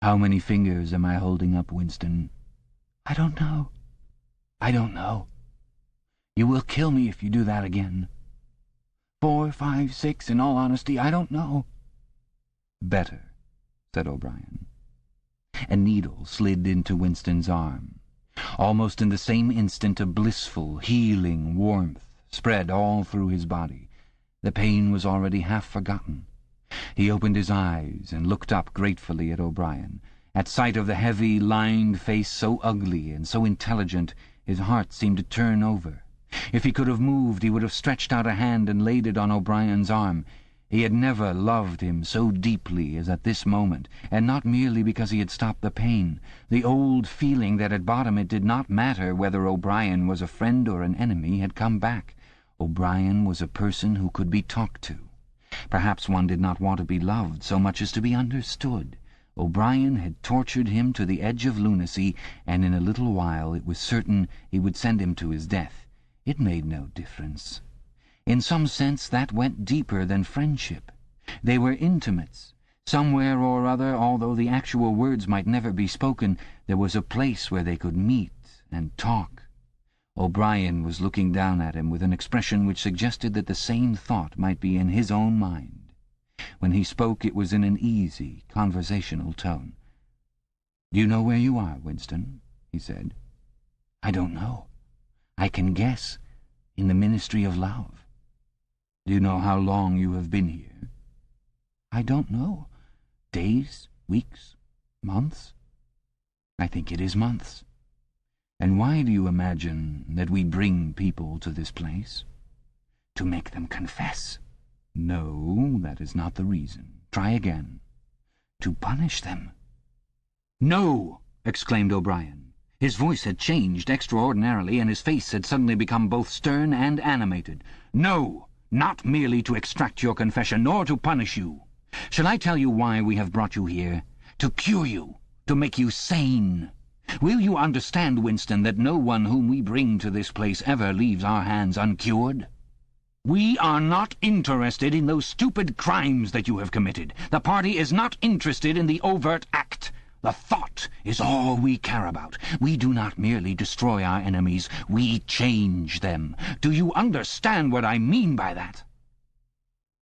How many fingers am I holding up, Winston? I don't know. I don't know. You will kill me if you do that again. 4, 5, 6, in all honesty, I don't know. Better, said O'Brien. A needle slid into Winston's arm. Almost in the same instant a blissful, healing warmth spread all through his body. The pain was already half forgotten. He opened his eyes and looked up gratefully at O'Brien. At sight of the heavy, lined face so ugly and so intelligent, his heart seemed to turn over. If he could have moved, he would have stretched out a hand and laid it on O'Brien's arm. He had never loved him so deeply as at this moment, and not merely because he had stopped the pain. The old feeling that at bottom it did not matter whether O'Brien was a friend or an enemy had come back. O'Brien was a person who could be talked to. Perhaps one did not want to be loved so much as to be understood. O'Brien had tortured him to the edge of lunacy, and in a little while it was certain he would send him to his death. It made no difference. In some sense that went deeper than friendship. They were intimates. Somewhere or other, although the actual words might never be spoken, there was a place where they could meet and talk. O'Brien was looking down at him with an expression which suggested that the same thought might be in his own mind. When he spoke, it was in an easy, conversational tone. "Do you know where you are, Winston?" he said. "I don't know. I can guess. In the Ministry of Love." "Do you know how long you have been here?" "I don't know. Days, weeks, months?" "I think it is months." "And why do you imagine that we bring people to this place?" "To make them confess." "No, that is not the reason. Try again." "To punish them." "No!" exclaimed O'Brien. His voice had changed extraordinarily, and his face had suddenly become both stern and animated. "No! Not merely to extract your confession, nor to punish you. Shall I tell you why we have brought you here? To cure you, to make you sane. Will you understand, Winston, that no one whom we bring to this place ever leaves our hands uncured? We are not interested in those stupid crimes that you have committed. The party is not interested in the overt act. The thought is all we care about. We do not merely destroy our enemies, we change them. Do you understand what I mean by that?"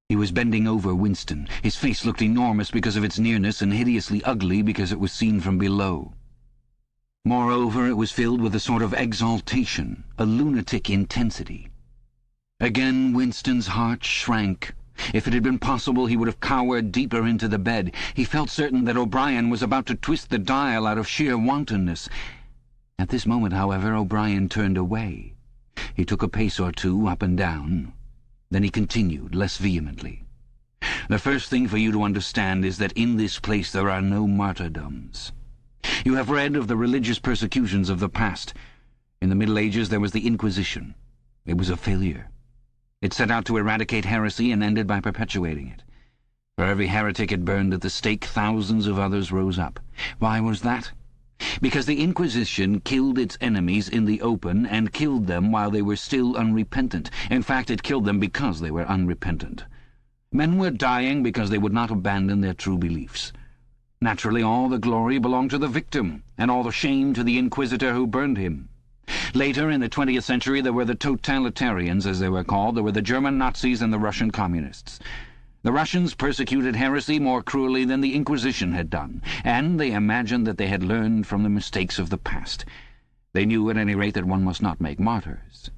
He was bending over Winston. His face looked enormous because of its nearness and hideously ugly because it was seen from below. Moreover, it was filled with a sort of exaltation, a lunatic intensity. Again Winston's heart shrank. If it had been possible, he would have cowered deeper into the bed. He felt certain that O'Brien was about to twist the dial out of sheer wantonness. At this moment, however, O'Brien turned away. He took a pace or two up and down. Then he continued, less vehemently. "The first thing for you to understand is that in this place there are no martyrdoms. You have read of the religious persecutions of the past. In the Middle Ages there was the Inquisition. It was a failure. It set out to eradicate heresy and ended by perpetuating it. For every heretic it burned at the stake, thousands of others rose up. Why was that? Because the Inquisition killed its enemies in the open and killed them while they were still unrepentant. In fact, it killed them because they were unrepentant. Men were dying because they would not abandon their true beliefs. Naturally, all the glory belonged to the victim, and all the shame to the inquisitor who burned him. Later, in the 20th century, there were the totalitarians, as they were called. There were the German Nazis and the Russian communists. The Russians persecuted heresy more cruelly than the Inquisition had done, and they imagined that they had learned from the mistakes of the past. They knew, at any rate, that one must not make martyrs.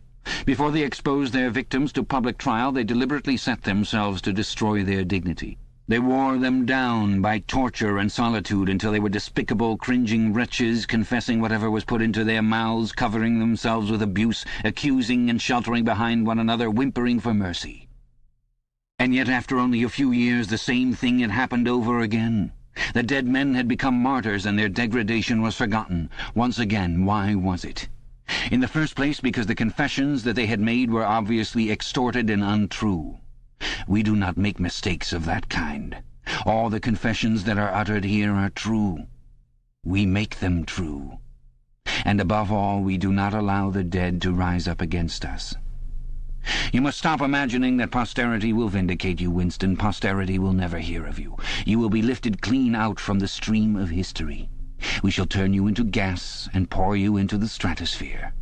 Before they exposed their victims to public trial, they deliberately set themselves to destroy their dignity. They wore them down by torture and solitude until they were despicable, cringing wretches, confessing whatever was put into their mouths, covering themselves with abuse, accusing and sheltering behind one another, whimpering for mercy. And yet, after only a few years, the same thing had happened over again. The dead men had become martyrs, and their degradation was forgotten. Once again, why was it? In the first place, because the confessions that they had made were obviously extorted and untrue. We do not make mistakes of that kind. All the confessions that are uttered here are true. We make them true. And above all, we do not allow the dead to rise up against us. You must stop imagining that posterity will vindicate you, Winston. Posterity will never hear of you. You will be lifted clean out from the stream of history. We shall turn you into gas and pour you into the stratosphere.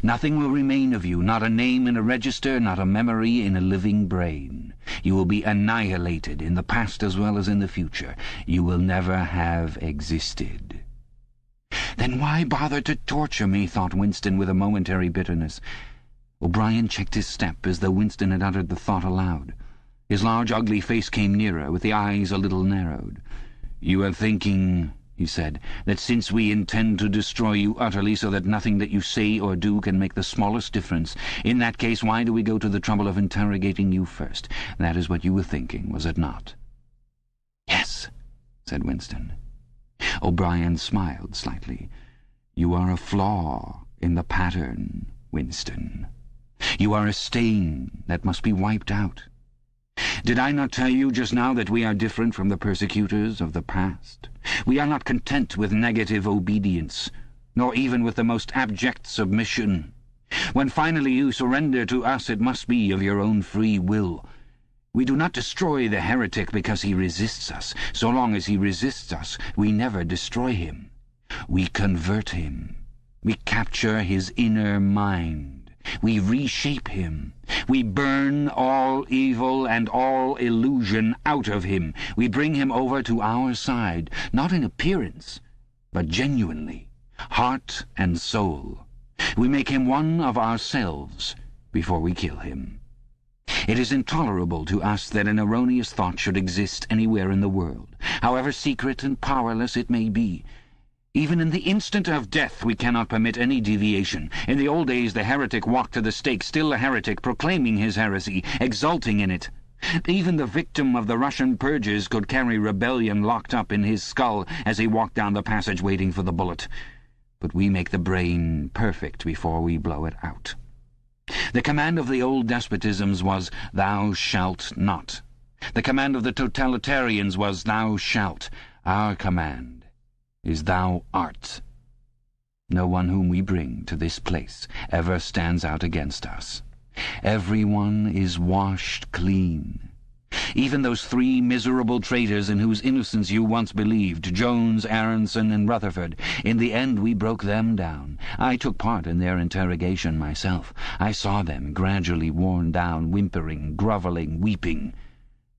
Nothing will remain of you, not a name in a register, not a memory in a living brain. You will be annihilated in the past as well as in the future. You will never have existed. Then why bother to torture me, thought Winston with a momentary bitterness. O'Brien checked his step as though Winston had uttered the thought aloud. His large, ugly face came nearer, with the eyes a little narrowed. "You are thinking," he said, "that since we intend to destroy you utterly so that nothing that you say or do can make the smallest difference, in that case why do we go to the trouble of interrogating you first? That is what you were thinking, was it not?" "Yes," said Winston. O'Brien smiled slightly. "You are a flaw in the pattern, Winston. You are a stain that must be wiped out. Did I not tell you just now that we are different from the persecutors of the past? We are not content with negative obedience, nor even with the most abject submission. When finally you surrender to us, it must be of your own free will. We do not destroy the heretic because he resists us. So long as he resists us, we never destroy him. We convert him. We capture his inner mind. We reshape him. We burn all evil and all illusion out of him. We bring him over to our side, not in appearance, but genuinely, heart and soul. We make him one of ourselves before we kill him. It is intolerable to us that an erroneous thought should exist anywhere in the world, however secret and powerless it may be. Even in the instant of death we cannot permit any deviation. In the old days the heretic walked to the stake, still a heretic, proclaiming his heresy, exulting in it. Even the victim of the Russian purges could carry rebellion locked up in his skull as he walked down the passage waiting for the bullet. But we make the brain perfect before we blow it out. The command of the old despotisms was, "Thou shalt not." The command of the totalitarians was, "Thou shalt." Our command is "Thou art." No one whom we bring to this place ever stands out against us. Everyone is washed clean. Even those 3 miserable traitors in whose innocence you once believed, Jones, Aronson, and Rutherford, in the end we broke them down. I took part in their interrogation myself. I saw them gradually worn down, whimpering, grovelling, weeping.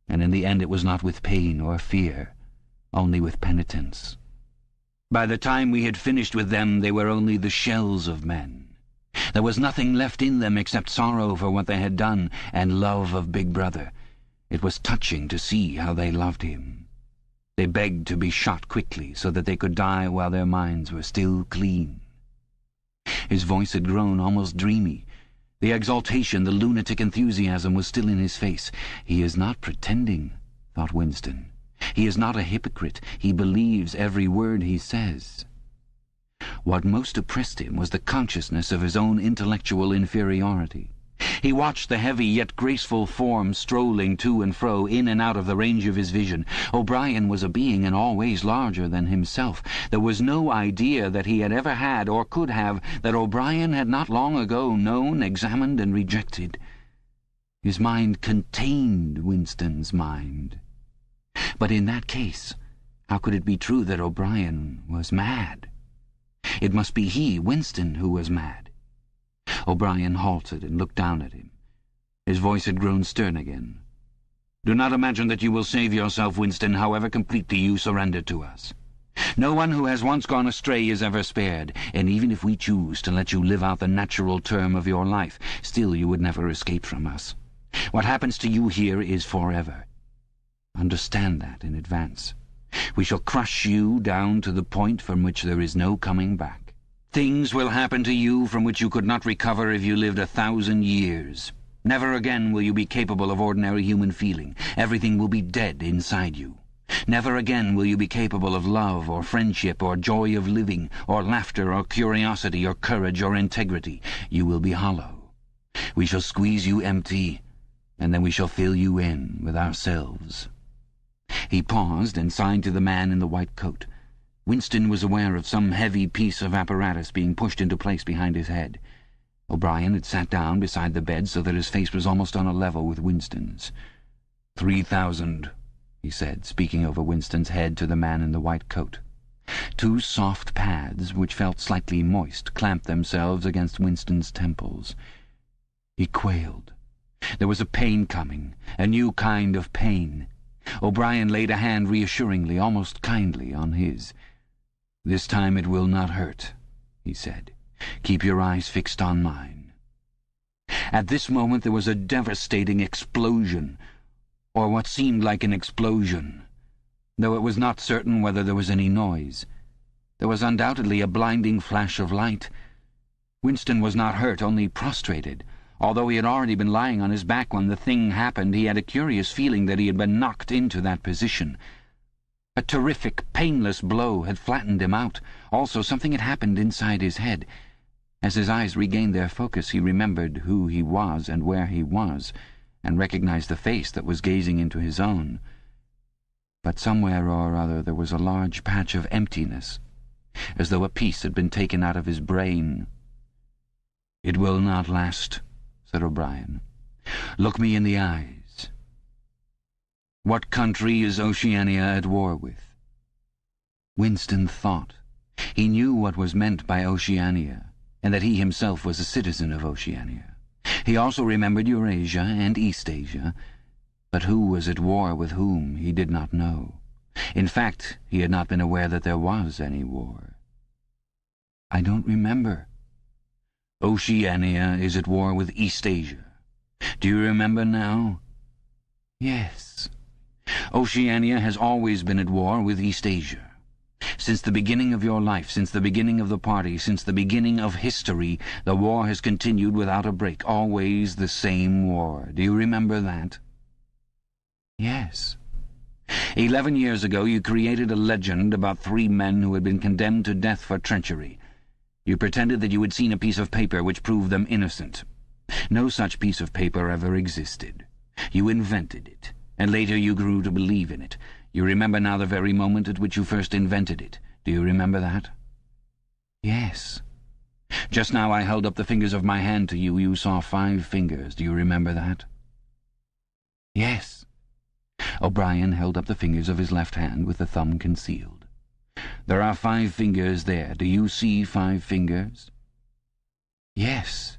And in the end it was not with pain or fear, only with penitence. By the time we had finished with them, they were only the shells of men. There was nothing left in them except sorrow for what they had done and love of Big Brother. It was touching to see how they loved him. They begged to be shot quickly so that they could die while their minds were still clean. His voice had grown almost dreamy. The exaltation, the lunatic enthusiasm was still in his face. He is not pretending, thought Winston. He is not a hypocrite. He believes every word he says. What most oppressed him was the consciousness of his own intellectual inferiority. He watched the heavy yet graceful form strolling to and fro, in and out of the range of his vision. O'Brien was a being in all ways larger than himself. There was no idea that he had ever had, or could have, that O'Brien had not long ago known, examined, and rejected. His mind contained Winston's mind. But in that case, how could it be true that O'Brien was mad? It must be he, Winston, who was mad. O'Brien halted and looked down at him. His voice had grown stern again. "Do not imagine that you will save yourself, Winston, however completely you surrender to us. No one who has once gone astray is ever spared, and even if we choose to let you live out the natural term of your life, still you would never escape from us. What happens to you here is forever. Understand that in advance. We shall crush you down to the point from which there is no coming back. Things will happen to you from which you could not recover if you lived 1,000 years. Never again will you be capable of ordinary human feeling. Everything will be dead inside you. Never again will you be capable of love or friendship or joy of living or laughter or curiosity or courage or integrity. You will be hollow. We shall squeeze you empty, and then we shall fill you in with ourselves." He paused and signed to the man in the white coat. Winston was aware of some heavy piece of apparatus being pushed into place behind his head. O'Brien had sat down beside the bed so that his face was almost on a level with Winston's. 3,000, he said, speaking over Winston's head to the man in the white coat. Two soft pads, which felt slightly moist, clamped themselves against Winston's temples. He quailed. There was a pain coming, a new kind of pain. O'Brien laid a hand reassuringly, almost kindly, on his. "This time it will not hurt," he said. "Keep your eyes fixed on mine." At this moment there was a devastating explosion, or what seemed like an explosion, though it was not certain whether there was any noise. There was undoubtedly a blinding flash of light. Winston was not hurt, only prostrated. Although he had already been lying on his back when the thing happened, he had a curious feeling that he had been knocked into that position. A terrific, painless blow had flattened him out. Also, something had happened inside his head. As his eyes regained their focus, he remembered who he was and where he was, and recognized the face that was gazing into his own. But somewhere or other there was a large patch of emptiness, as though a piece had been taken out of his brain. "It will not last," said O'Brien. "Look me in the eyes. What country is Oceania at war with?" Winston thought. He knew what was meant by Oceania, and that he himself was a citizen of Oceania. He also remembered Eurasia and Eastasia, but who was at war with whom he did not know. In fact, he had not been aware that there was any war. "I don't remember." "Oceania is at war with Eastasia. Do you remember now?" "Yes." "Oceania has always been at war with Eastasia. Since the beginning of your life, since the beginning of the party, since the beginning of history, the war has continued without a break, always the same war. Do you remember that?" "Yes." 11 years ago you created a legend about 3 men who had been condemned to death for treachery. You pretended that you had seen a piece of paper which proved them innocent. No such piece of paper ever existed. You invented it, and later you grew to believe in it. You remember now the very moment at which you first invented it. Do you remember that?" "Yes." "Just now I held up the fingers of my hand to you. You saw 5 fingers. Do you remember that?" "Yes." O'Brien held up the fingers of his left hand with the thumb concealed. "There are 5 fingers there. Do you see 5 fingers?" "Yes."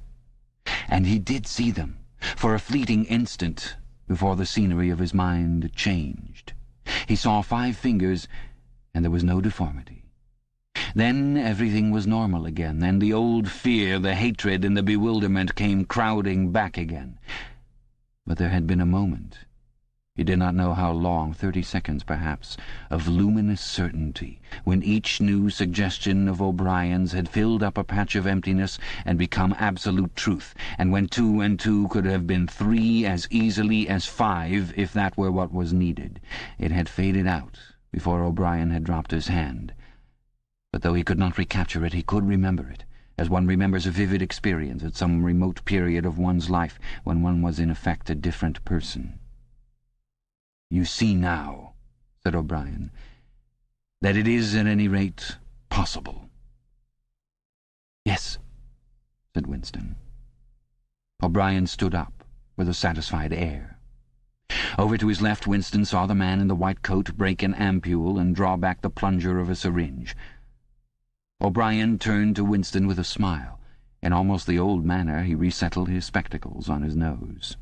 And he did see them, for a fleeting instant, before the scenery of his mind changed. He saw 5 fingers, and there was no deformity. Then everything was normal again, and the old fear, the hatred, and the bewilderment came crowding back again. But there had been a moment, he did not know how long, 30 seconds perhaps, of luminous certainty, when each new suggestion of O'Brien's had filled up a patch of emptiness and become absolute truth, and when 2 and 2 could have been 3 as easily as 5 if that were what was needed. It had faded out before O'Brien had dropped his hand. But though he could not recapture it, he could remember it, as one remembers a vivid experience at some remote period of one's life when one was in effect a different person. "You see now," said O'Brien, "that it is at any rate possible." "Yes," said Winston. O'Brien stood up with a satisfied air. Over to his left Winston saw the man in the white coat break an ampule and draw back the plunger of a syringe. O'Brien turned to Winston with a smile. In almost the old manner he resettled his spectacles on his nose.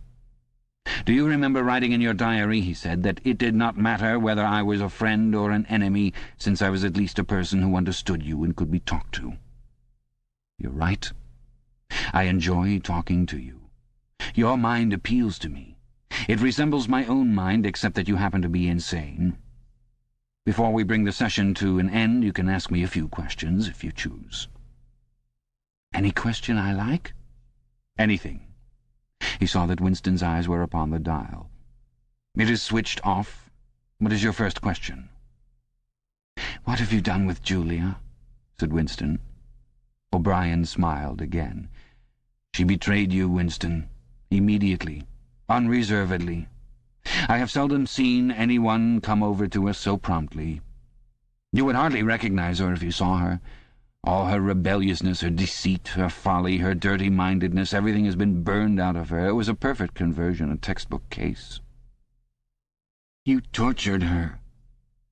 "Do you remember writing in your diary," he said, "that it did not matter whether I was a friend or an enemy, since I was at least a person who understood you and could be talked to?" "You're right. I enjoy talking to you. Your mind appeals to me. It resembles my own mind, except that you happen to be insane. Before we bring the session to an end, you can ask me a few questions, if you choose." "Any question I like?" "Anything." He saw that Winston's eyes were upon the dial. "It is switched off. What is your first question?" "What have you done with Julia?" said Winston. O'Brien smiled again. "She betrayed you, Winston. Immediately. Unreservedly. I have seldom seen anyone come over to us so promptly. You would hardly recognize her if you saw her. All her rebelliousness, her deceit, her folly, her dirty-mindedness, everything has been burned out of her. It was a perfect conversion, a textbook case. You tortured her.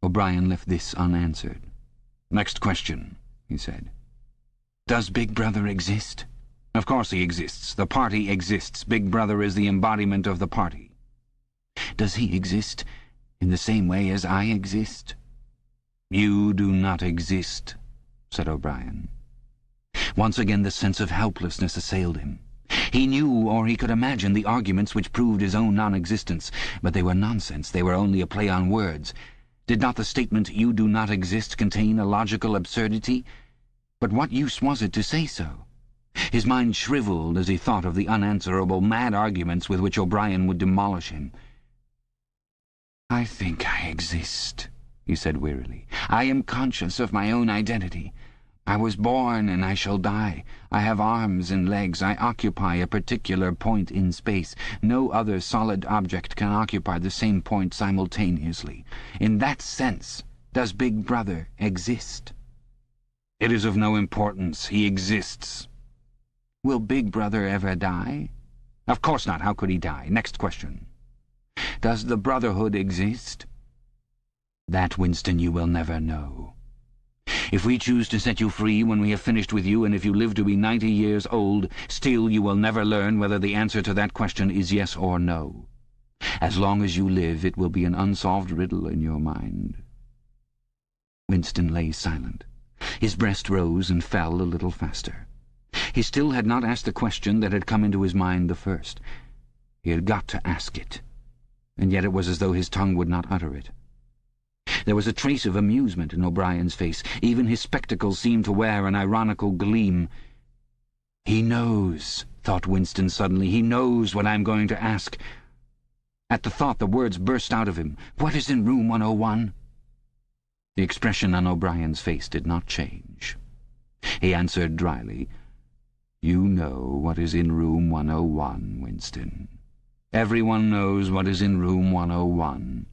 O'Brien left this unanswered. Next question, he said. Does Big Brother exist? Of course he exists. The party exists. Big Brother is the embodiment of the party. Does he exist in the same way as I exist? You do not exist, said O'Brien. Once again the sense of helplessness assailed him. He knew, or he could imagine, the arguments which proved his own non-existence, but they were nonsense. They were only a play on words. Did not the statement, "You do not exist," contain a logical absurdity? But what use was it to say so? His mind shriveled as he thought of the unanswerable, mad arguments with which O'Brien would demolish him. "I think I exist," he said wearily. "I am conscious of my own identity. I was born and I shall die. I have arms and legs. I occupy a particular point in space. No other solid object can occupy the same point simultaneously. In that sense, does Big Brother exist?" "It is of no importance. He exists." "Will Big Brother ever die?" "Of course not. How could he die? Next question." "Does the Brotherhood exist?" "That, Winston, you will never know. If we choose to set you free when we have finished with you, and if you live to be 90 years old, still you will never learn whether the answer to that question is yes or no. As long as you live, it will be an unsolved riddle in your mind." Winston lay silent. His breast rose and fell a little faster. He still had not asked the question that had come into his mind the first. He had got to ask it, and yet it was as though his tongue would not utter it. There was a trace of amusement in O'Brien's face. Even his spectacles seemed to wear an ironical gleam. "He knows," thought Winston suddenly. "He knows what I'm going to ask." At the thought the words burst out of him. "What is in room 101? The expression on O'Brien's face did not change. He answered dryly, "You know what is in room 101, Winston. Everyone knows what is in room 101.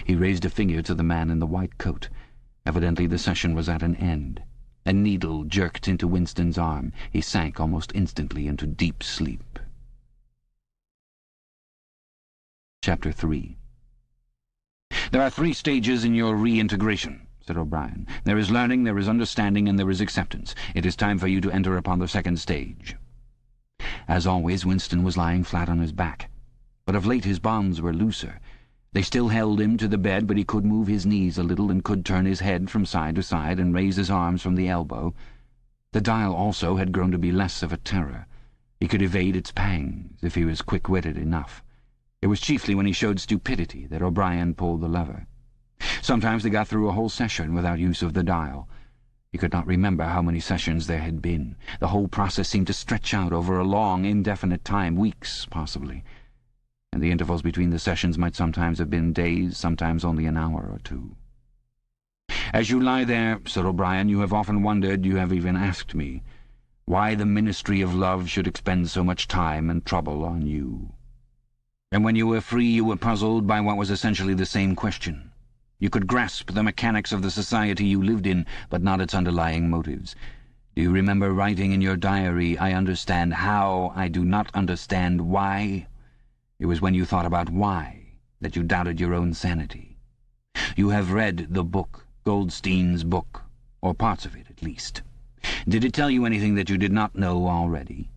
He raised a finger to the man in the white coat. Evidently the session was at an end. A needle jerked into Winston's arm. He sank almost instantly into deep sleep. Chapter 3. "There are 3 stages in your reintegration," said O'Brien. "There is learning, there is understanding, and there is acceptance. It is time for you to enter upon the 2nd stage." As always, Winston was lying flat on his back. But of late his bonds were looser. They still held him to the bed, but he could move his knees a little and could turn his head from side to side and raise his arms from the elbow. The dial also had grown to be less of a terror. He could evade its pangs if he was quick-witted enough. It was chiefly when he showed stupidity that O'Brien pulled the lever. Sometimes they got through a whole session without use of the dial. He could not remember how many sessions there had been. The whole process seemed to stretch out over a long, indefinite time, weeks, possibly. And the intervals between the sessions might sometimes have been days, sometimes only an hour or 2. "As you lie there," said O'Brien, "you have often wondered, you have even asked me, why the Ministry of Love should expend so much time and trouble on you. And when you were free you were puzzled by what was essentially the same question. You could grasp the mechanics of the society you lived in, but not its underlying motives. Do you remember writing in your diary, 'I understand how, I do not understand why'? It was when you thought about why that you doubted your own sanity. You have read the book, Goldstein's book, or parts of it at least. Did it tell you anything that you did not know already?"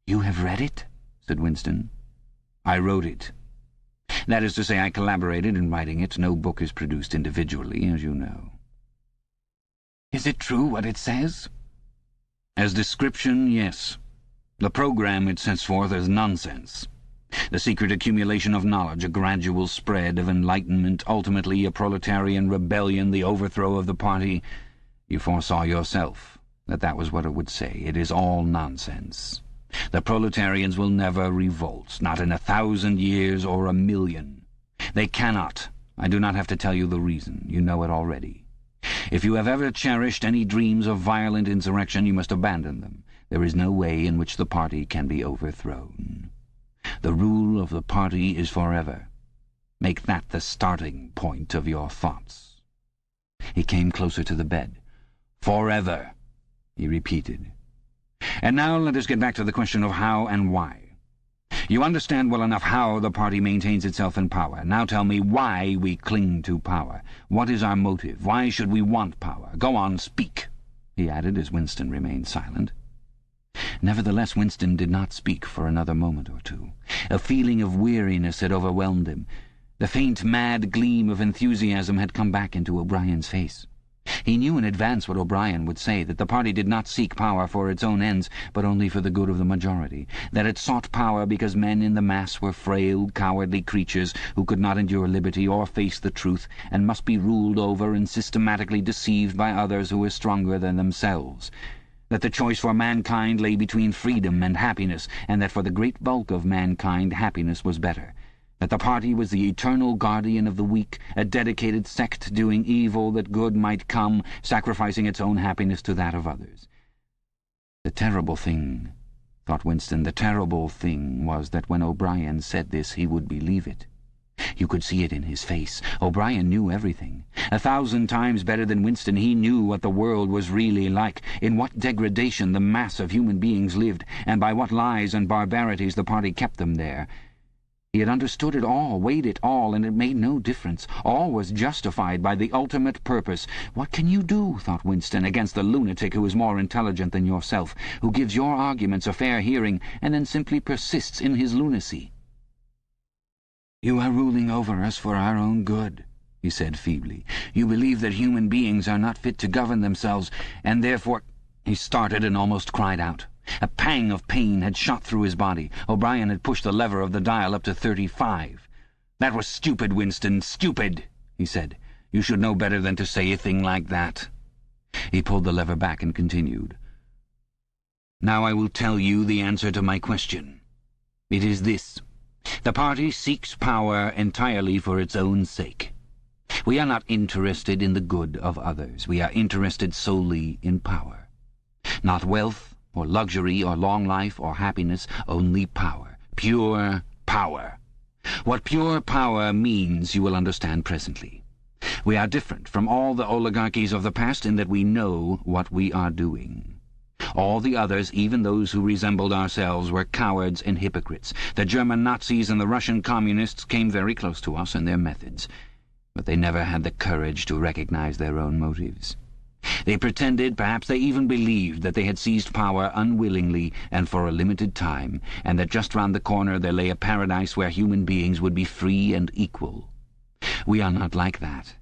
"You have read it?" said Winston. "I wrote it. That is to say, I collaborated in writing it. No book is produced individually, as you know." "Is it true what it says?" "As description, yes. The program it sets forth is nonsense. The secret accumulation of knowledge, a gradual spread of enlightenment, ultimately a proletarian rebellion, the overthrow of the party. You foresaw yourself that was what it would say. It is all nonsense. The proletarians will never revolt, not in 1,000 years or 1,000,000. They cannot. I do not have to tell you the reason. You know it already. If you have ever cherished any dreams of violent insurrection, you must abandon them. There is no way in which the party can be overthrown. The rule of the party is forever. Make that the starting point of your thoughts." He came closer to the bed. "Forever," he repeated. "And now let us get back to the question of how and why. You understand well enough how the party maintains itself in power. Now tell me why we cling to power. What is our motive? Why should we want power? Go on, speak," he added as Winston remained silent. Nevertheless, Winston did not speak for another moment or two. A feeling of weariness had overwhelmed him. The faint, mad gleam of enthusiasm had come back into O'Brien's face. He knew in advance what O'Brien would say, that the party did not seek power for its own ends, but only for the good of the majority, that it sought power because men in the mass were frail, cowardly creatures who could not endure liberty or face the truth, and must be ruled over and systematically deceived by others who were stronger than themselves, that the choice for mankind lay between freedom and happiness, and that for the great bulk of mankind happiness was better, that the party was the eternal guardian of the weak, a dedicated sect doing evil that good might come, sacrificing its own happiness to that of others. The terrible thing, thought Winston, the terrible thing was that when O'Brien said this he would believe it. You could see it in his face. O'Brien knew everything. 1,000 times better than Winston, he knew what the world was really like, in what degradation the mass of human beings lived, and by what lies and barbarities the party kept them there. He had understood it all, weighed it all, and it made no difference. All was justified by the ultimate purpose. What can you do, thought Winston, against the lunatic who is more intelligent than yourself, who gives your arguments a fair hearing, and then simply persists in his lunacy? "You are ruling over us for our own good," he said feebly. "You believe that human beings are not fit to govern themselves, and therefore—" He started and almost cried out. A pang of pain had shot through his body. O'Brien had pushed the lever of the dial up to 35. "That was stupid, Winston, stupid," he said. "You should know better than to say a thing like that." He pulled the lever back and continued. "Now I will tell you the answer to my question. It is this. The party seeks power entirely for its own sake. We are not interested in the good of others. We are interested solely in power. Not wealth, or luxury, or long life, or happiness, only power. Pure power. What pure power means you will understand presently. We are different from all the oligarchies of the past in that we know what we are doing. All the others, even those who resembled ourselves, were cowards and hypocrites. The German Nazis and the Russian communists came very close to us in their methods, but they never had the courage to recognize their own motives. They pretended, perhaps they even believed, that they had seized power unwillingly and for a limited time, and that just round the corner there lay a paradise where human beings would be free and equal. We are not like that.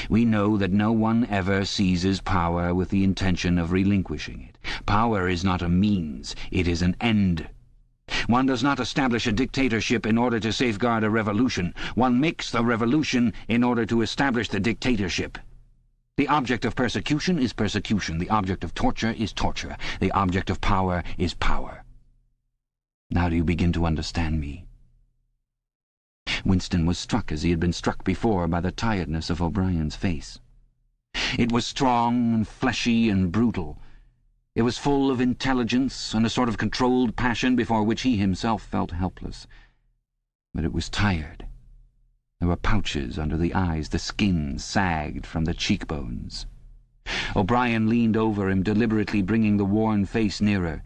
We know that no one ever seizes power with the intention of relinquishing it. Power is not a means, it is an end. One does not establish a dictatorship in order to safeguard a revolution. One makes the revolution in order to establish the dictatorship. The object of persecution is persecution. The object of torture is torture. The object of power is power. Now do you begin to understand me?" Winston was struck as he had been struck before by the tiredness of O'Brien's face. It was strong and fleshy and brutal. It was full of intelligence and a sort of controlled passion before which he himself felt helpless. But it was tired. There were pouches under the eyes, the skin sagged from the cheekbones. O'Brien leaned over him, deliberately bringing the worn face nearer.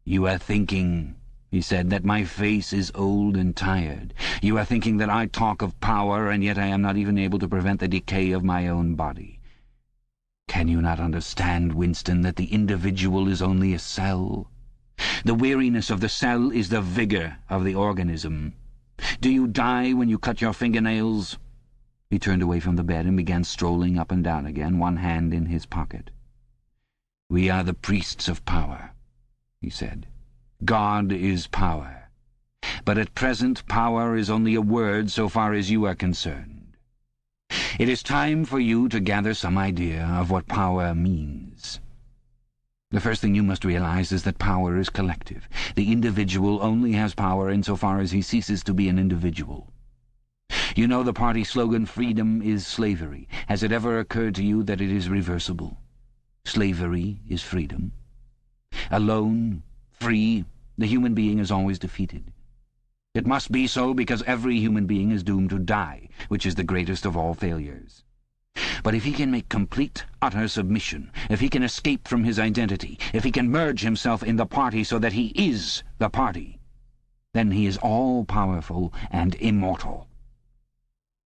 "You are thinking," he said, "that my face is old and tired. You are thinking that I talk of power, and yet I am not even able to prevent the decay of my own body. Can you not understand, Winston, that the individual is only a cell? The weariness of the cell is the vigor of the organism. Do you die when you cut your fingernails?" He turned away from the bed and began strolling up and down again, one hand in his pocket. "We are the priests of power," he said. "God is power. But at present power is only a word so far as you are concerned. It is time for you to gather some idea of what power means. The first thing you must realize is that power is collective. The individual only has power insofar as he ceases to be an individual. You know the party slogan, 'Freedom is slavery.' Has it ever occurred to you that it is reversible? Slavery is freedom. Alone, free, the human being is always defeated. It must be so because every human being is doomed to die, which is the greatest of all failures. But if he can make complete, utter submission, if he can escape from his identity, if he can merge himself in the party so that he is the party, then he is all-powerful and immortal.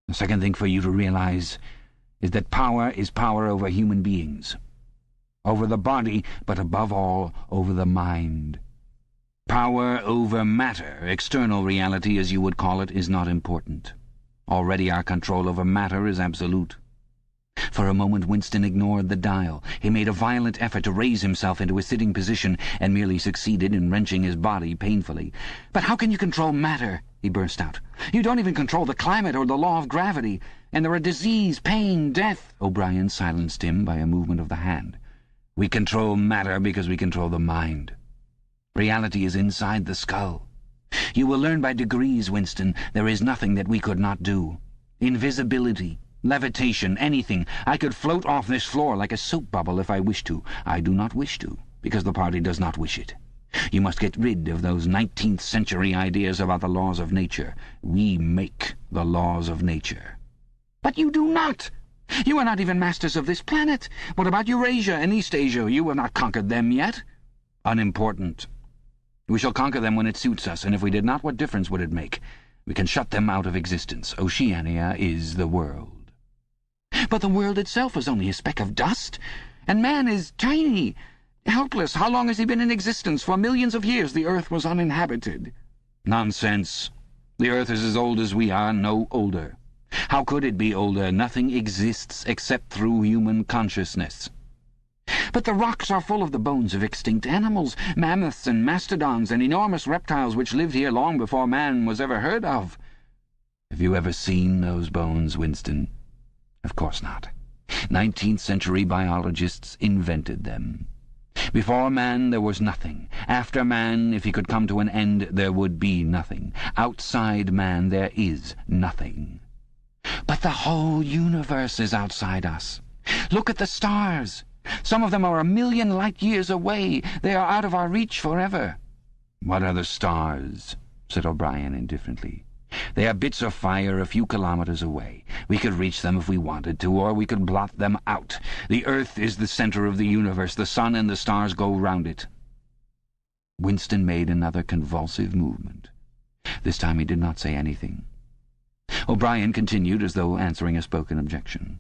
The second thing for you to realize is that power is power over human beings, over the body, but above all, over the mind. Power over matter, external reality as you would call it, is not important. Already our control over matter is absolute. For a moment Winston ignored the dial. He made a violent effort to raise himself into a sitting position, and merely succeeded in wrenching his body painfully. "But how can you control matter?" he burst out. "You don't even control the climate or the law of gravity. And there are disease, pain, death—" O'Brien silenced him by a movement of the hand. "We control matter because we control the mind. Reality is inside the skull. You will learn by degrees, Winston, there is nothing that we could not do. Invisibility, levitation, anything. I could float off this floor like a soap bubble if I wished to. I do not wish to, because the party does not wish it. You must get rid of those 19th century ideas about the laws of nature. We make the laws of nature." "But you do not! You are not even masters of this planet. What about Eurasia and East Asia? You have not conquered them yet." "Unimportant. We shall conquer them when it suits us, and if we did not, what difference would it make? We can shut them out of existence. Oceania is the world." "But the world itself is only a speck of dust, and man is tiny, helpless. How long has he been in existence? For millions of years the earth was uninhabited." "Nonsense. The earth is as old as we are, no older. How could it be older? Nothing exists except through human consciousness." "But the rocks are full of the bones of extinct animals, mammoths and mastodons and enormous reptiles which lived here long before man was ever heard of." "Have you ever seen those bones, Winston? Of course not. 19th century biologists invented them. Before man there was nothing. After man, if he could come to an end, there would be nothing. Outside man there is nothing." "But the whole universe is outside us. Look at the stars. Some of them are 1,000,000 light-years away. They are out of our reach forever." "What are the stars?" said O'Brien indifferently. "They are bits of fire a few kilometers away. We could reach them if we wanted to, or we could blot them out. The earth is the center of the universe. The sun and the stars go round it." Winston made another convulsive movement. This time he did not say anything. O'Brien continued as though answering a spoken objection.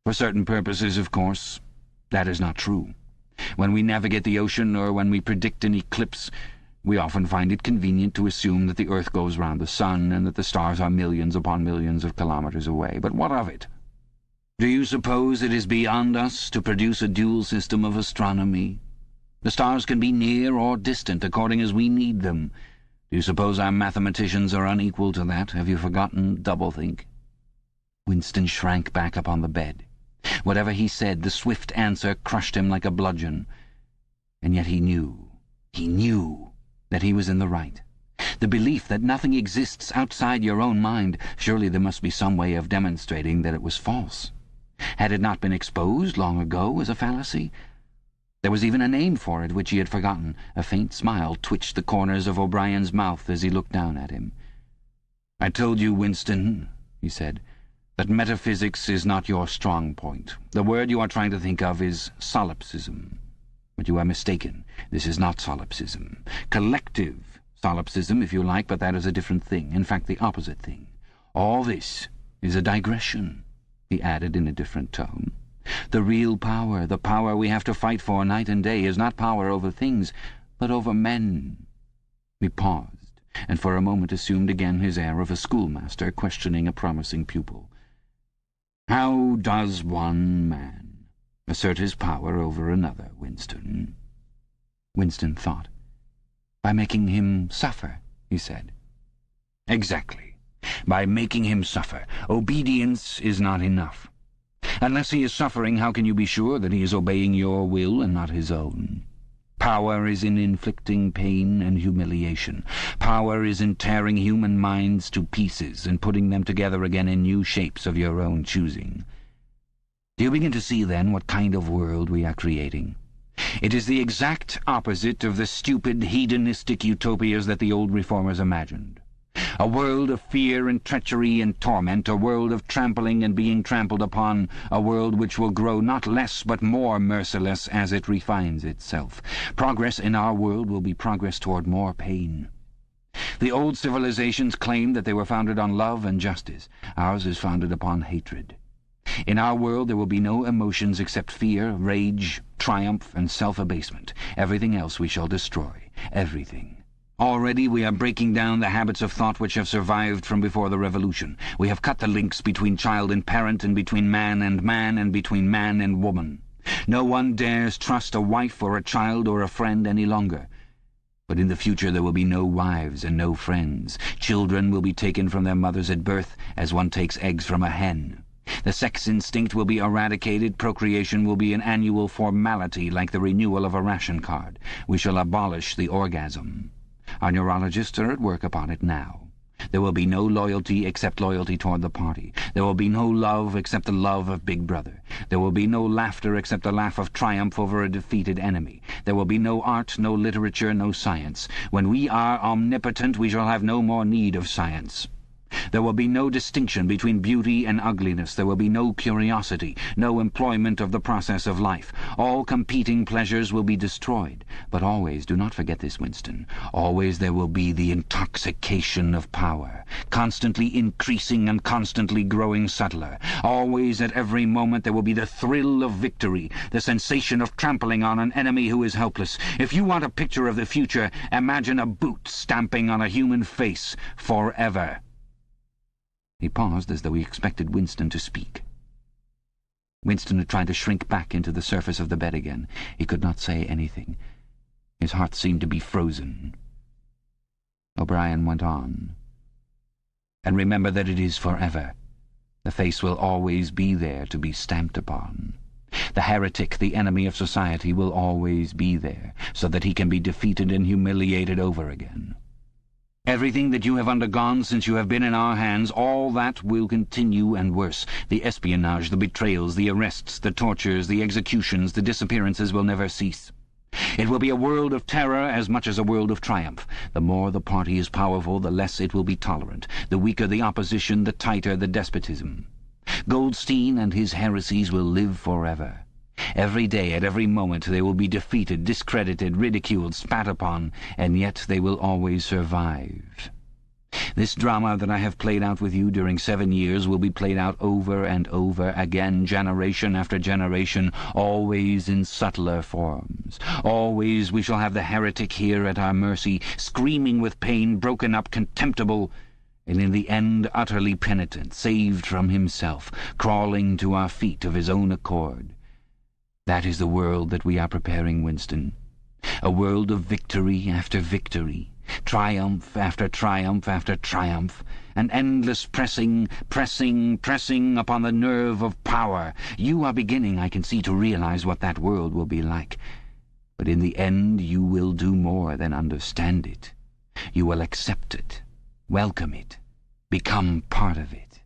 "For certain purposes, of course, that is not true. When we navigate the ocean or when we predict an eclipse, we often find it convenient to assume that the earth goes round the sun and that the stars are millions upon millions of kilometers away. But what of it? Do you suppose it is beyond us to produce a dual system of astronomy? The stars can be near or distant according as we need them. Do you suppose our mathematicians are unequal to that? Have you forgotten doublethink?" Winston shrank back upon the bed. Whatever he said, the swift answer crushed him like a bludgeon. And yet he knew that he was in the right. The belief that nothing exists outside your own mind, surely there must be some way of demonstrating that it was false. Had it not been exposed long ago as a fallacy? There was even a name for it which he had forgotten. A faint smile twitched the corners of O'Brien's mouth as he looked down at him. "I told you, Winston," he said, "that metaphysics is not your strong point. The word you are trying to think of is solipsism. But you are mistaken. This is not solipsism. Collective solipsism, if you like, but that is a different thing. In fact, the opposite thing. All this is a digression," he added in a different tone. "The real power, the power we have to fight for night and day, is not power over things, but over men." He paused, and for a moment assumed again his air of a schoolmaster questioning a promising pupil. "How does one man assert his power over another, Winston?" Winston thought. "By making him suffer," he said. "Exactly. By making him suffer. Obedience is not enough. Unless he is suffering, how can you be sure that he is obeying your will and not his own? Power is in inflicting pain and humiliation. Power is in tearing human minds to pieces and putting them together again in new shapes of your own choosing. Do you begin to see, then, what kind of world we are creating? It is the exact opposite of the stupid, hedonistic utopias that the old reformers imagined. A world of fear and treachery and torment, a world of trampling and being trampled upon, a world which will grow not less but more merciless as it refines itself. Progress in our world will be progress toward more pain. The old civilizations claimed that they were founded on love and justice. Ours is founded upon hatred. In our world there will be no emotions except fear, rage, triumph, and self-abasement. Everything else we shall destroy. Everything. Already we are breaking down the habits of thought which have survived from before the Revolution. We have cut the links between child and parent, and between man, and between man and woman. No one dares trust a wife or a child or a friend any longer. But in the future there will be no wives and no friends. Children will be taken from their mothers at birth, as one takes eggs from a hen. The sex instinct will be eradicated. Procreation will be an annual formality, like the renewal of a ration card. We shall abolish the orgasm. Our neurologists are at work upon it now. There will be no loyalty except loyalty toward the party. There will be no love except the love of Big Brother. There will be no laughter except the laugh of triumph over a defeated enemy. There will be no art, no literature, no science. When we are omnipotent, we shall have no more need of science. There will be no distinction between beauty and ugliness. There will be no curiosity, no employment of the process of life. All competing pleasures will be destroyed. But always, do not forget this, Winston, always there will be the intoxication of power, constantly increasing and constantly growing subtler. Always, at every moment, there will be the thrill of victory, the sensation of trampling on an enemy who is helpless. If you want a picture of the future, imagine a boot stamping on a human face forever. He paused as though he expected Winston to speak. Winston had tried to shrink back into the surface of the bed again. He could not say anything. His heart seemed to be frozen. O'Brien went on. And remember that it is forever. The face will always be there to be stamped upon. The heretic, the enemy of society, will always be there, so that he can be defeated and humiliated over again. Everything that you have undergone since you have been in our hands, all that will continue and worse. The espionage, the betrayals, the arrests, the tortures, the executions, the disappearances will never cease. It will be a world of terror as much as a world of triumph. The more the party is powerful, the less it will be tolerant. The weaker the opposition, the tighter the despotism. Goldstein and his heresies will live forever. Every day, at every moment, they will be defeated, discredited, ridiculed, spat upon, and yet they will always survive. This drama that I have played out with you during 7 years will be played out over and over again, generation after generation, always in subtler forms. Always we shall have the heretic here at our mercy, screaming with pain, broken up, contemptible, and in the end utterly penitent, saved from himself, crawling to our feet of his own accord. That is the world that we are preparing, Winston. A world of victory after victory, triumph after triumph after triumph, an endless pressing upon the nerve of power. You are beginning, I can see, to realize what that world will be like. But in the end you will do more than understand it. You will accept it, welcome it, become part of it.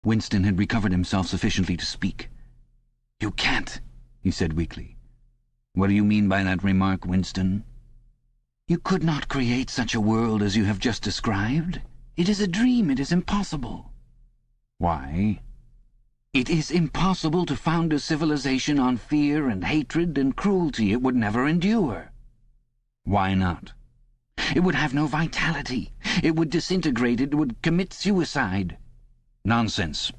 Winston had recovered himself sufficiently to speak. "You can't," he said weakly. "What do you mean by that remark, Winston?" "You could not create such a world as you have just described. It is a dream. It is impossible." "Why?" "It is impossible to found a civilization on fear and hatred and cruelty. It would never endure." "Why not?" "It would have no vitality. It would disintegrate. It would commit suicide." "Nonsense.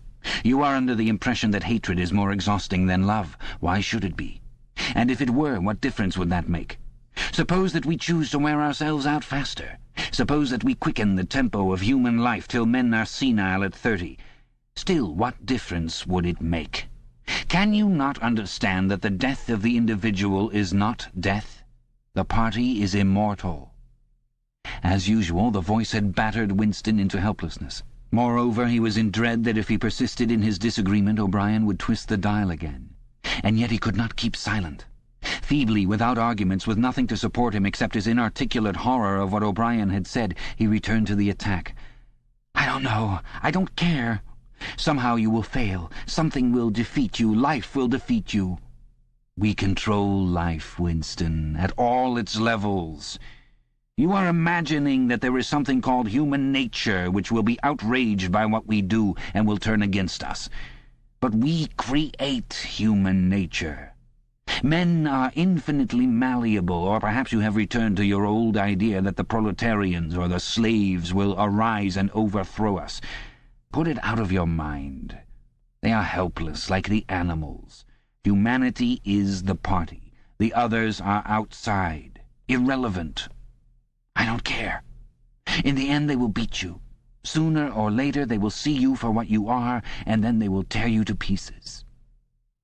You are under the impression that hatred is more exhausting than love. Why should it be? And if it were, what difference would that make? Suppose that we choose to wear ourselves out faster. Suppose that we quicken the tempo of human life till men are senile at 30. Still, what difference would it make? Can you not understand that the death of the individual is not death? The party is immortal." As usual, the voice had battered Winston into helplessness. Moreover, he was in dread that if he persisted in his disagreement, O'Brien would twist the dial again. And yet he could not keep silent. Feebly, without arguments, with nothing to support him except his inarticulate horror of what O'Brien had said, he returned to the attack. "I don't know. I don't care. Somehow you will fail. Something will defeat you. Life will defeat you." "We control life, Winston, at all its levels. You are imagining that there is something called human nature which will be outraged by what we do and will turn against us. But we create human nature. Men are infinitely malleable, or perhaps you have returned to your old idea that the proletarians or the slaves will arise and overthrow us. Put it out of your mind. They are helpless, like the animals. Humanity is the party. The others are outside, irrelevant. I don't care. In the end they will beat you. Sooner or later they will see you for what you are, and then they will tear you to pieces.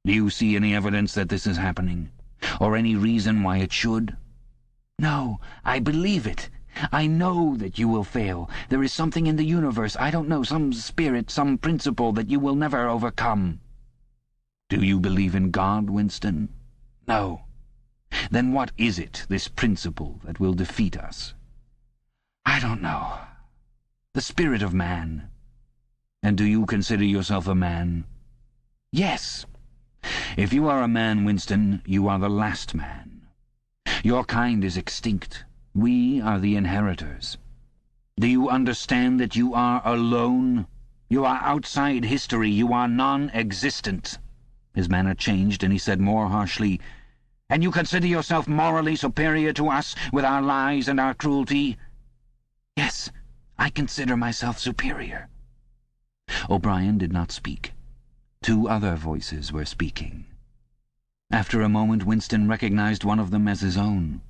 Do you see any evidence that this is happening? Or any reason why it should? No, I believe it. I know that you will fail. There is something in the universe, I don't know, some spirit, some principle that you will never overcome. Do you believe in God, Winston? No. Then what is it, this principle, that will defeat us? I don't know. The spirit of man. And do you consider yourself a man? Yes. If you are a man, Winston, you are the last man. Your kind is extinct. We are the inheritors. Do you understand that you are alone? You are outside history. You are non-existent. His manner changed, and he said more harshly, "And you consider yourself morally superior to us, with our lies and our cruelty?" "Yes, I consider myself superior." O'Brien did not speak. Two other voices were speaking. After a moment Winston recognized one of them as his own.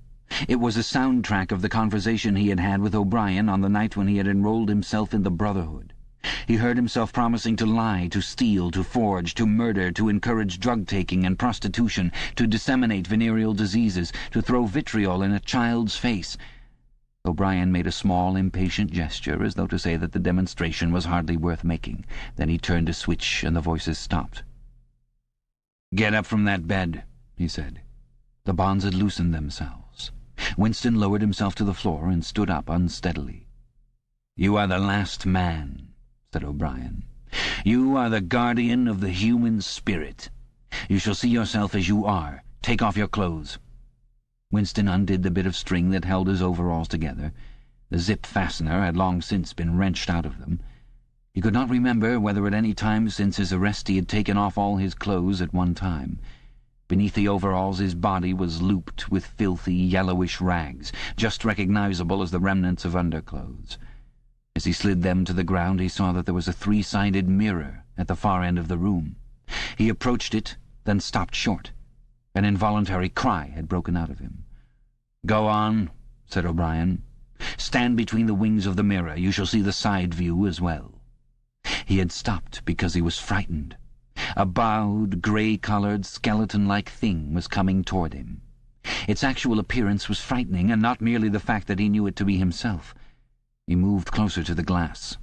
It was a soundtrack of the conversation he had had with O'Brien on the night when he had enrolled himself in the Brotherhood. He heard himself promising to lie, to steal, to forge, to murder, to encourage drug-taking and prostitution, to disseminate venereal diseases, to throw vitriol in a child's face. O'Brien made a small, impatient gesture, as though to say that the demonstration was hardly worth making. Then he turned a switch, and the voices stopped. "Get up from that bed," he said. The bonds had loosened themselves. Winston lowered himself to the floor and stood up unsteadily. "You are the last man," said O'Brien. "You are the guardian of the human spirit. You shall see yourself as you are. Take off your clothes." Winston undid the bit of string that held his overalls together. The zip fastener had long since been wrenched out of them. He could not remember whether at any time since his arrest he had taken off all his clothes at one time. Beneath the overalls his body was looped with filthy, yellowish rags, just recognizable as the remnants of underclothes. As he slid them to the ground he saw that there was a three-sided mirror at the far end of the room. He approached it, then stopped short. An involuntary cry had broken out of him. "Go on," said O'Brien. "Stand between the wings of the mirror. You shall see the side view as well." He had stopped because he was frightened. A bowed, grey-coloured, skeleton-like thing was coming toward him. Its actual appearance was frightening, and not merely the fact that he knew it to be himself. He moved closer to the glass.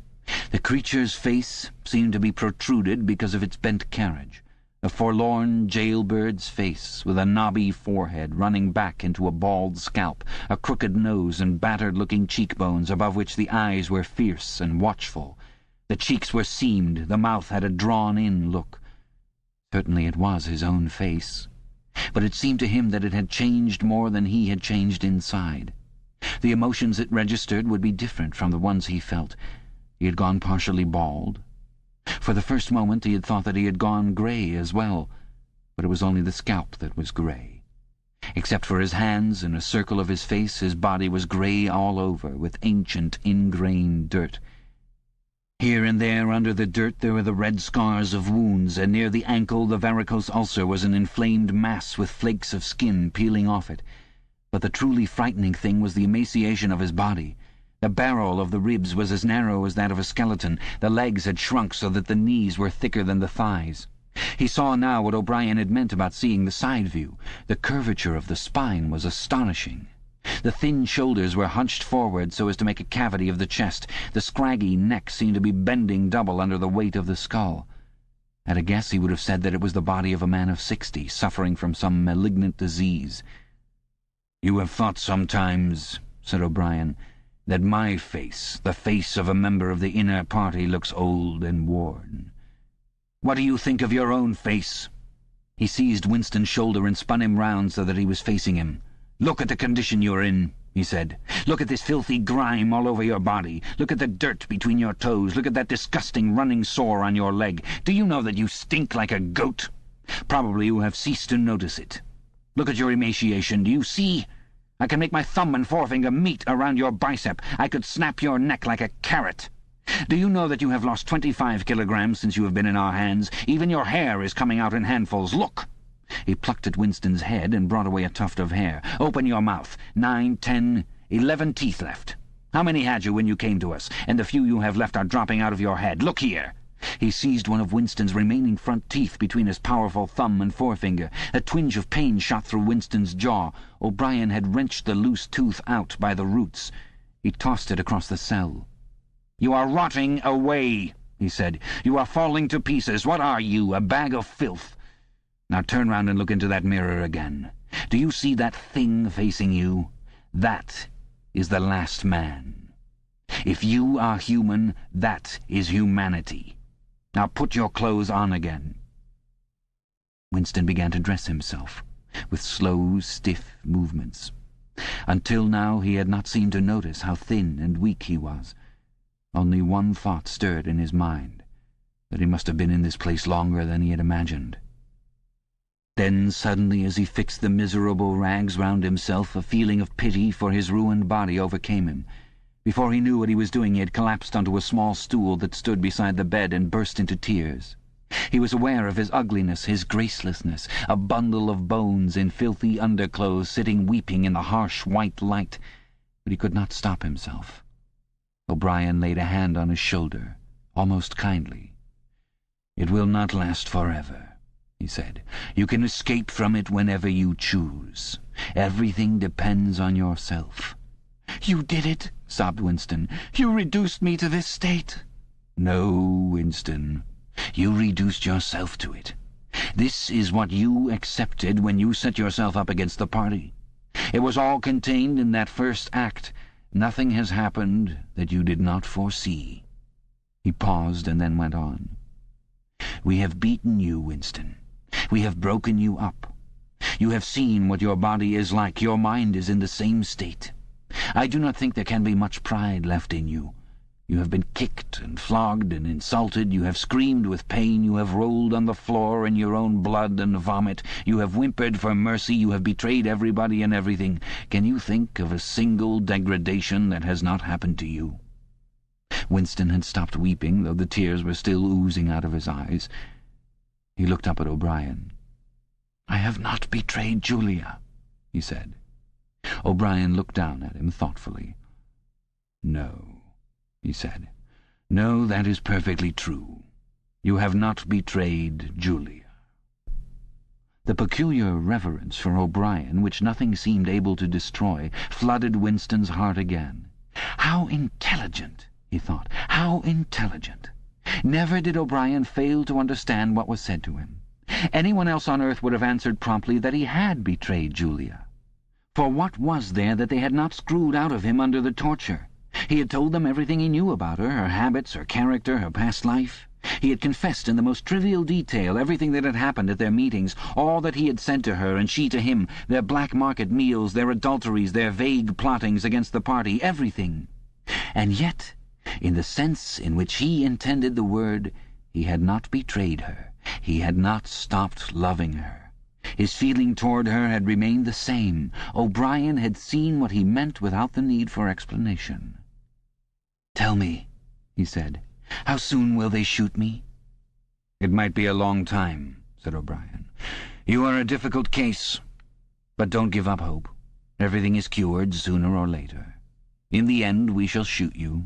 The creature's face seemed to be protruded because of its bent carriage. A forlorn jailbird's face, with a knobby forehead running back into a bald scalp, a crooked nose and battered-looking cheekbones above which the eyes were fierce and watchful. The cheeks were seamed, the mouth had a drawn-in look. Certainly it was his own face, but it seemed to him that it had changed more than he had changed inside. The emotions it registered would be different from the ones he felt. He had gone partially bald. For the first moment he had thought that he had gone grey as well, but it was only the scalp that was grey. Except for his hands and a circle of his face, his body was grey all over, with ancient, ingrained dirt. Here and there under the dirt there were the red scars of wounds, and near the ankle the varicose ulcer was an inflamed mass with flakes of skin peeling off it. But the truly frightening thing was the emaciation of his body. The barrel of the ribs was as narrow as that of a skeleton. The legs had shrunk so that the knees were thicker than the thighs. He saw now what O'Brien had meant about seeing the side view. The curvature of the spine was astonishing. The thin shoulders were hunched forward so as to make a cavity of the chest. The scraggy neck seemed to be bending double under the weight of the skull. At a guess he would have said that it was the body of a man of 60, suffering from some malignant disease. "You have thought sometimes," said O'Brien, "that my face, the face of a member of the inner party, looks old and worn. What do you think of your own face?" He seized Winston's shoulder and spun him round so that he was facing him. "Look at the condition you're in. he said. "Look at this filthy grime all over your body. Look at the dirt between your toes. Look at that disgusting running sore on your leg. Do you know that you stink like a goat? Probably you have ceased to notice it. Look at your emaciation. Do you see? I can make my thumb and forefinger meet around your bicep. I could snap your neck like a carrot. Do you know that you have lost 25 kilograms since you have been in our hands? Even your hair is coming out in handfuls. Look!" He plucked at Winston's head and brought away a tuft of hair. "Open your mouth. 9, 10, 11 teeth left. How many had you when you came to us? And the few you have left are dropping out of your head. Look here!" He seized one of Winston's remaining front teeth between his powerful thumb and forefinger. A twinge of pain shot through Winston's jaw. O'Brien had wrenched the loose tooth out by the roots. He tossed it across the cell. "You are rotting away," he said. "You are falling to pieces. What are you, a bag of filth? Now turn round and look into that mirror again. Do you see that thing facing you? That is the last man. If you are human, that is humanity. Now put your clothes on again." Winston began to dress himself, with slow, stiff movements. Until now he had not seemed to notice how thin and weak he was. Only one thought stirred in his mind, that he must have been in this place longer than he had imagined. Then suddenly, as he fixed the miserable rags round himself, a feeling of pity for his ruined body overcame him. Before he knew what he was doing, he had collapsed onto a small stool that stood beside the bed and burst into tears. He was aware of his ugliness, his gracelessness, a bundle of bones in filthy underclothes sitting weeping in the harsh white light, but he could not stop himself. O'Brien laid a hand on his shoulder, almost kindly. "It will not last forever," he said. "You can escape from it whenever you choose. Everything depends on yourself." "You did it," sobbed Winston. "You reduced me to this state." "No, Winston. You reduced yourself to it. This is what you accepted when you set yourself up against the party. It was all contained in that first act. Nothing has happened that you did not foresee." He paused and then went on. "We have beaten you, Winston. We have broken you up. You have seen what your body is like. Your mind is in the same state. I do not think there can be much pride left in you. You have been kicked and flogged and insulted. You have screamed with pain. You have rolled on the floor in your own blood and vomit. You have whimpered for mercy. You have betrayed everybody and everything. Can you think of a single degradation that has not happened to you?" Winston had stopped weeping, though the tears were still oozing out of his eyes. He looked up at O'Brien. "I have not betrayed Julia," he said. O'Brien looked down at him thoughtfully. "No," he said. "No, that is perfectly true. You have not betrayed Julia." The peculiar reverence for O'Brien, which nothing seemed able to destroy, flooded Winston's heart again. How intelligent, he thought, how intelligent. Never did O'Brien fail to understand what was said to him. Anyone else on earth would have answered promptly that he had betrayed Julia. For what was there that they had not screwed out of him under the torture? He had told them everything he knew about her habits, her character, her past life. He had confessed in the most trivial detail everything that had happened at their meetings, all that he had said to her and she to him, their black market meals, their adulteries, their vague plottings against the party, everything. And yet, in the sense in which he intended the word, he had not betrayed her. He had not stopped loving her. His feeling toward her had remained the same. O'Brien had seen what he meant without the need for explanation. "Tell me," he said, "how soon will they shoot me?" "It might be a long time," said O'Brien. "You are a difficult case. But don't give up hope. Everything is cured sooner or later. In the end we shall shoot you,